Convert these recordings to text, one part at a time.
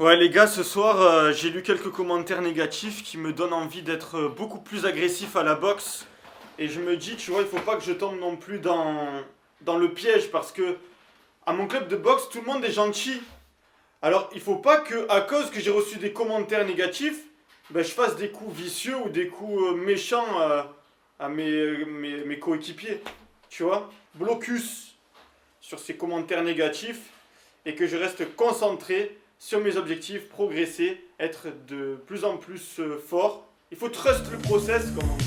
Ouais les gars, ce soir j'ai lu quelques commentaires négatifs qui me donnent envie d'être beaucoup plus agressif à la boxe. Et je me dis, tu vois, il faut pas que je tombe non plus dans le piège parce que à mon club de boxe, tout le monde est gentil. Alors il faut pas que, à cause que j'ai reçu des commentaires négatifs, ben, je fasse des coups vicieux ou des coups méchants à mes coéquipiers. Tu vois? Blocus sur ces commentaires négatifs et que je reste concentré sur mes objectifs, progresser, être de plus en plus fort. Il faut trust le process, comme on dit.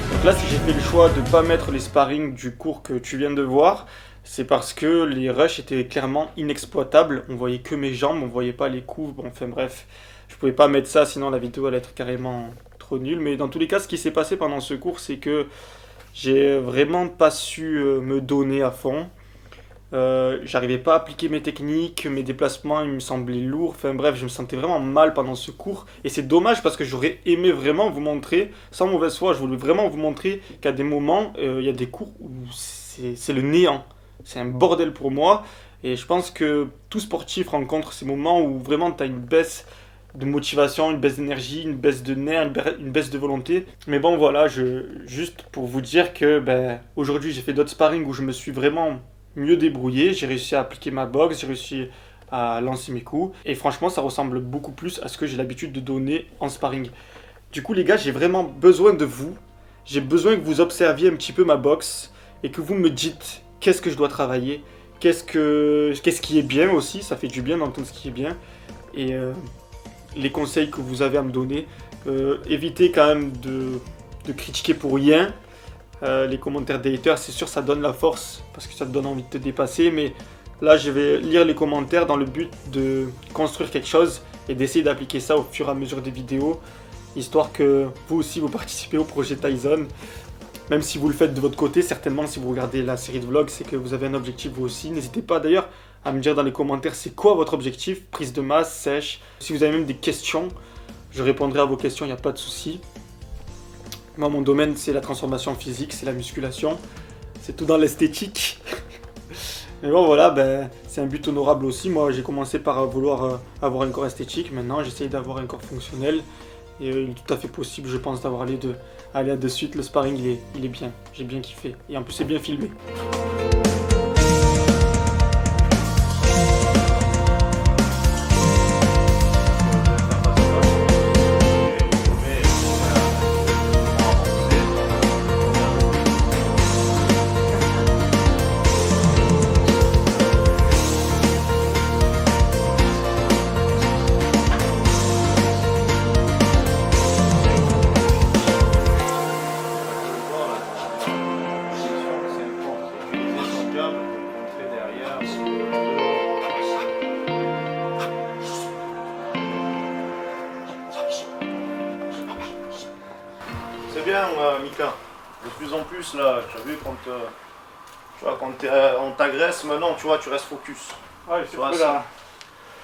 Donc là, si j'ai fait le choix de ne pas mettre les sparring du cours que tu viens de voir, c'est parce que les rushs étaient clairement inexploitables. On voyait que mes jambes, on voyait pas les coups. Bon, enfin bref, je pouvais pas mettre ça, sinon la vidéo allait être carrément trop nulle. Mais dans tous les cas, ce qui s'est passé pendant ce cours, c'est que j'ai vraiment pas su me donner à fond. J'arrivais pas à appliquer mes techniques, mes déplacements, ils me semblaient lourds. Enfin bref, je me sentais vraiment mal pendant ce cours. Et c'est dommage parce que j'aurais aimé vraiment vous montrer, sans mauvaise foi, je voulais vraiment vous montrer qu'à des moments, il y a des cours où c'est le néant. C'est un bordel pour moi. Et je pense que tout sportif rencontre ces moments où vraiment tu as une baisse de motivation, une baisse d'énergie, une baisse de nerfs, une baisse de volonté. Mais bon voilà, juste pour vous dire que aujourd'hui j'ai fait d'autres sparring où je me suis vraiment mieux débrouillé, j'ai réussi à appliquer ma boxe, j'ai réussi à lancer mes coups et franchement ça ressemble beaucoup plus à ce que j'ai l'habitude de donner en sparring. Du coup les gars, j'ai vraiment besoin de vous, j'ai besoin que vous observiez un petit peu ma boxe et que vous me dites qu'est-ce que je dois travailler, qu'est-ce qui est bien aussi, ça fait du bien d'entendre ce qui est bien et les conseils que vous avez à me donner. Évitez quand même de critiquer pour rien. Les commentaires des haters, c'est sûr, ça donne la force parce que ça te donne envie de te dépasser. Mais là, je vais lire les commentaires dans le but de construire quelque chose et d'essayer d'appliquer ça au fur et à mesure des vidéos, histoire que vous aussi vous participez au projet Tyson. Même si vous le faites de votre côté, certainement, si vous regardez la série de vlogs, c'est que vous avez un objectif vous aussi. N'hésitez pas d'ailleurs à me dire dans les commentaires c'est quoi votre objectif, prise de masse, sèche. Si vous avez même des questions, je répondrai à vos questions, il n'y a pas de souci. Moi, mon domaine, c'est la transformation physique, c'est la musculation. C'est tout dans l'esthétique. Mais bon, voilà, c'est un but honorable aussi. Moi, j'ai commencé par vouloir avoir un corps esthétique. Maintenant, j'essaye d'avoir un corps fonctionnel. Et il est tout à fait possible, je pense, d'avoir les deux. Allez, à de suite, le sparring, il est bien. J'ai bien kiffé. Et en plus, c'est bien filmé. C'est bien, Mika. De plus en plus, là, tu as vu, quand on t'agresse, maintenant, tu vois, tu restes focus. Ouais, tu vois, là.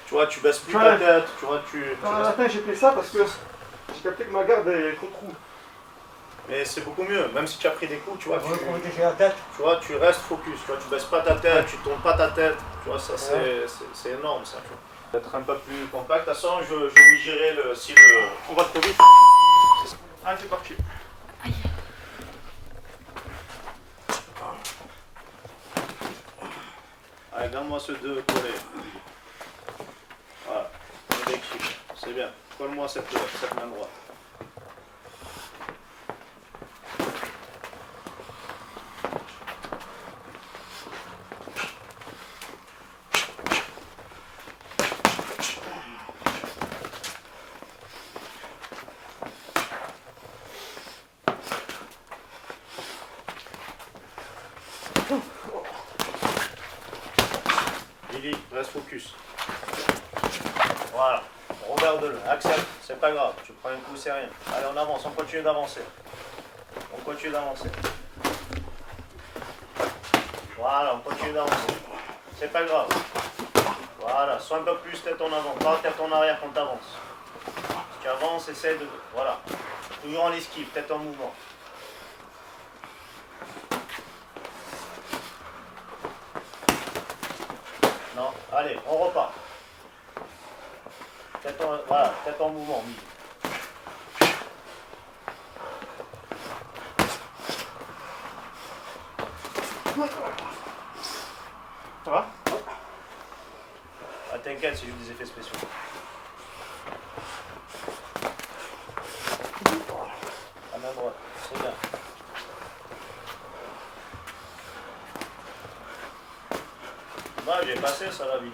Tu vois, tu baisses plus ta tête, tu vois, à la fin, j'ai fait ça parce que j'ai capté que ma garde est trop trou. Mais c'est beaucoup mieux, même si tu as pris des coups, tu vois, la tête. tu vois, tu restes focus, tu vois, tu baisses pas ta tête, tu tournes pas ta tête, tu vois, ça c'est énorme, ça. Être un peu plus compact, de toute façon, je vous gérer si le... On va trop vite. Allez, c'est parti. Allez, garde-moi ceux deux collés. Voilà, c'est bien. Colle-moi cette main droite. Lily, reste focus. Voilà. Regarde-le, accepte, c'est pas grave, tu prends un coup, c'est rien. Allez, on avance, on continue d'avancer. On continue d'avancer. Voilà, on continue d'avancer. C'est pas grave. Voilà, sois un peu plus tête en avant, pas tête en arrière quand tu avances. Si tu avances, essaie de... Voilà. Toujours en esquive, tête en mouvement. Non, allez, on repart. Voilà, tête en mouvement, oui. Ça va? Ah, t'inquiète, c'est juste des effets spéciaux. À main droite, c'est bien. Bah, j'ai passé ça, la Billy.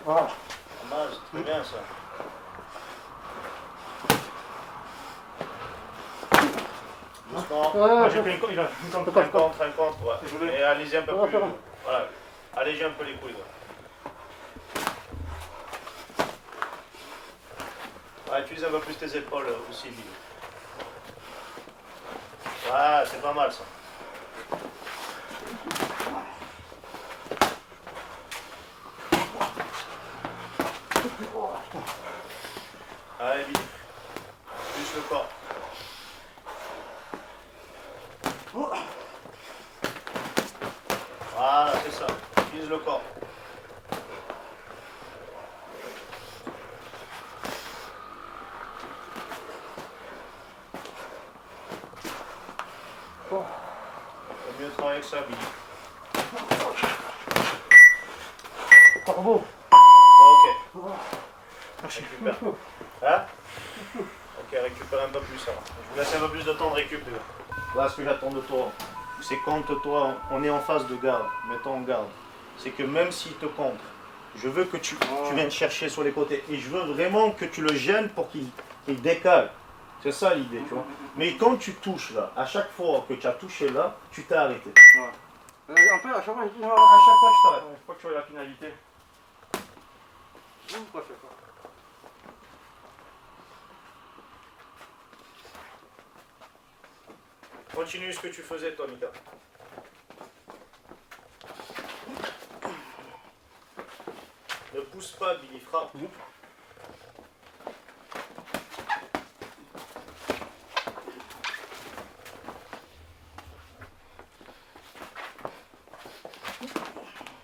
Voilà. Dommage, c'est bien ça. Doucement. Moi, j'ai fait une il a une contre. Un contre, ouais. Désolé. Et allez-y un peu Ça va, plus. ça va. Voilà. Allégez un peu les couilles. Ouais, utilise un peu plus tes épaules aussi, Billy. Ouais, c'est pas mal ça. Allez, Billy. Plus le corps. Voilà, c'est ça. Utilise le corps. Faut mieux travailler que ça, Billy. Bravo. Ok. Récupère. Hein? Ok, récupère un peu plus ça. Je vous laisse un peu plus de temps de récupérer. Voilà ce que j'attends de toi. C'est quand toi, on est en phase de garde, mettons en garde. C'est que même s'il te contre, je veux que tu viennes chercher sur les côtés. Et je veux vraiment que tu le gênes pour qu'il décale. C'est ça l'idée, tu vois. Mais quand tu touches là, à chaque fois que tu as touché là, tu t'es arrêté. En fait, à chaque fois, je dis, À chaque fois, tu t'arrêtes. Il faut que tu vois la finalité. pourquoi je fais pas? Continue ce que tu faisais, toi, Mika. Ne pousse pas, Billy, frappe.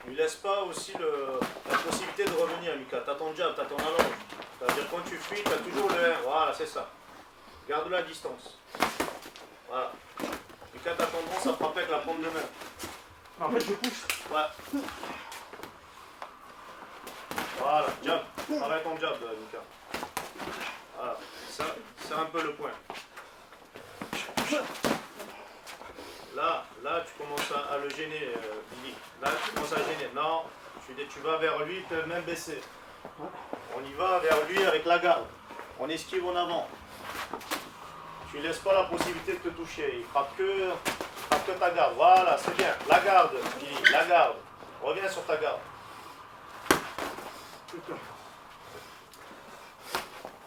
Ne laisse pas aussi la possibilité de revenir, Mika. T'as ton jab, t'as ton allonge. C'est-à-dire quand tu fuis, t'as toujours le 1. Voilà, c'est ça. Garde la distance. Voilà. Mika, t'as tendance à frapper avec la paume de main. En fait, je pousse. Ouais. Voilà, jab. Travaille ton jab, Mika. Voilà. Ça, c'est un peu le point. Là, tu commences à le gêner, Billy. Là, tu commences à le gêner. Non, tu vas vers lui, tu peux même baisser. On y va vers lui avec la garde. On esquive en avant. Tu ne laisses pas la possibilité de te toucher. Il frappe que ta garde. Voilà, c'est bien. La garde, Billy, la garde. Reviens sur ta garde.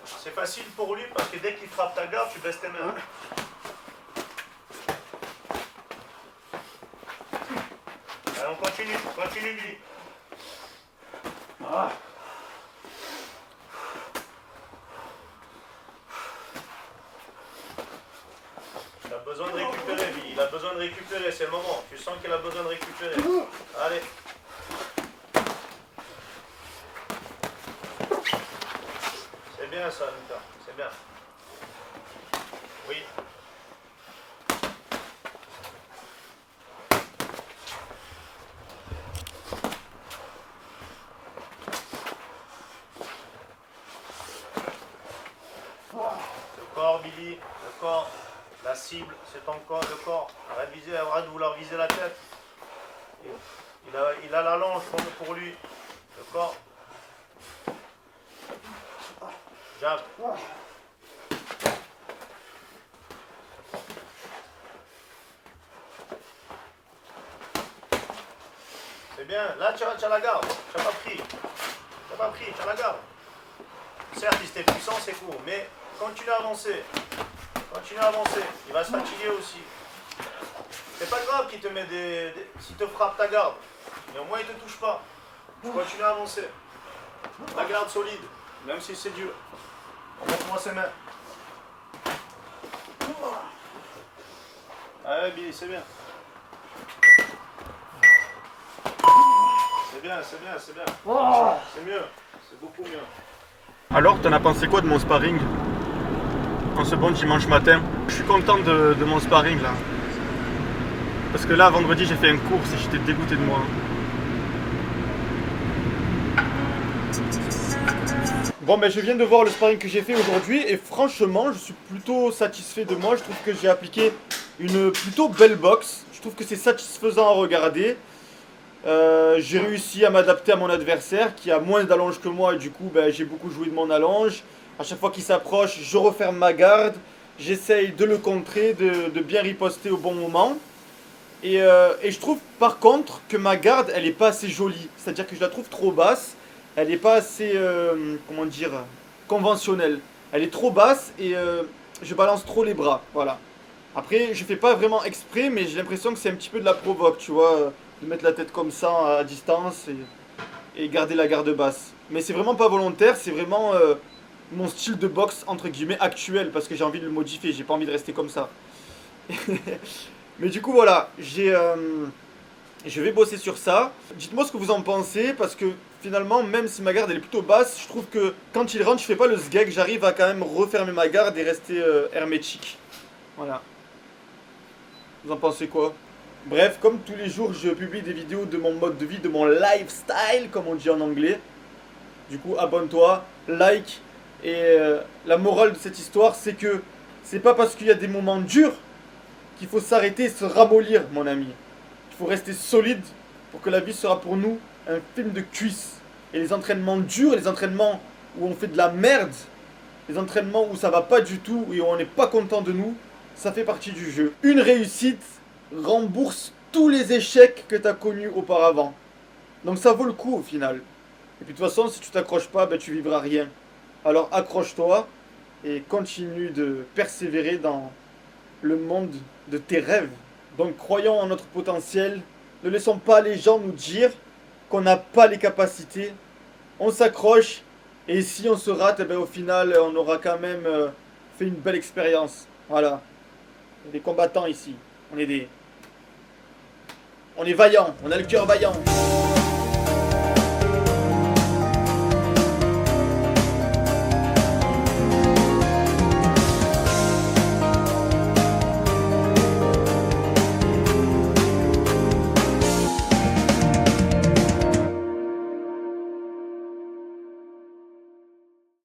C'est facile pour lui parce que dès qu'il frappe ta garde, tu baisses tes mains. Allez, on continue, Billy. Ah. Il a besoin de récupérer, Billy. Il a besoin de récupérer, c'est le moment. Tu sens qu'il a besoin de récupérer. Allez. C'est bien ça, Lucas. C'est bien. Oui. Le corps, Billy. Le corps. La cible, c'est ton corps, le corps. Arrête de vouloir viser la tête. Il a la longe pour lui. Le corps. Jab. C'est bien. Là, tu as la garde. Tu n'as pas pris. Tu n'as pas pris, tu as la garde. Certes, si c'était puissant, c'est court. Mais continue à avancer. Continue à avancer. Il va se fatiguer aussi. C'est pas grave qu'il te met s'il te frappe ta garde. Mais au moins, il ne te touche pas. Tu continues à avancer. La garde solide. Même si c'est dur. Remonte-moi ses mains. Allez, Billy, c'est bien. C'est bien, c'est bien, c'est bien. C'est mieux. C'est beaucoup mieux. Alors, t'en as pensé quoi de mon sparring en ce bon dimanche matin? Je suis content de mon sparring là. Parce que là, vendredi, j'ai fait une course et j'étais dégoûté de moi. Bon, ben je viens de voir le sparring que j'ai fait aujourd'hui et franchement, je suis plutôt satisfait de moi. Je trouve que j'ai appliqué une plutôt belle boxe. Je trouve que c'est satisfaisant à regarder. J'ai réussi à m'adapter à mon adversaire qui a moins d'allonge que moi et du coup ben, j'ai beaucoup joué de mon allonge. À chaque fois qu'il s'approche, je referme ma garde, j'essaye de le contrer, de bien riposter au bon moment. Et je trouve par contre que ma garde elle est pas assez jolie, c'est-à-dire que je la trouve trop basse, elle est pas assez, comment dire, conventionnelle. Elle est trop basse et je balance trop les bras, voilà. Après je fais pas vraiment exprès mais j'ai l'impression que c'est un petit peu de la provoque, tu vois. De mettre la tête comme ça à distance et garder la garde basse. Mais c'est vraiment pas volontaire, c'est vraiment mon style de boxe entre guillemets actuel parce que j'ai envie de le modifier, j'ai pas envie de rester comme ça. Mais du coup voilà, je vais bosser sur ça. Dites-moi ce que vous en pensez parce que finalement même si ma garde elle est plutôt basse, je trouve que quand il rentre je fais pas le sgeg, j'arrive à quand même refermer ma garde et rester hermétique. Voilà. Vous en pensez quoi? Bref, comme tous les jours, je publie des vidéos de mon mode de vie, de mon lifestyle, comme on dit en anglais. Du coup, abonne-toi, like. Et la morale de cette histoire, c'est que c'est pas parce qu'il y a des moments durs qu'il faut s'arrêter et se ramollir, mon ami. Il faut rester solide pour que la vie sera pour nous un film de cuisse. Et les entraînements durs, les entraînements où on fait de la merde, les entraînements où ça va pas du tout et où on n'est pas content de nous, ça fait partie du jeu. Une réussite rembourse tous les échecs que tu as connus auparavant. Donc ça vaut le coup au final. Et puis de toute façon, si tu t'accroches pas, ben, tu vivras rien. Alors accroche-toi et continue de persévérer dans le monde de tes rêves. Donc croyons en notre potentiel. Ne laissons pas les gens nous dire qu'on n'a pas les capacités. On s'accroche et si on se rate, ben, au final, on aura quand même fait une belle expérience. Voilà. On est des combattants ici. On est vaillants, on a le cœur vaillant.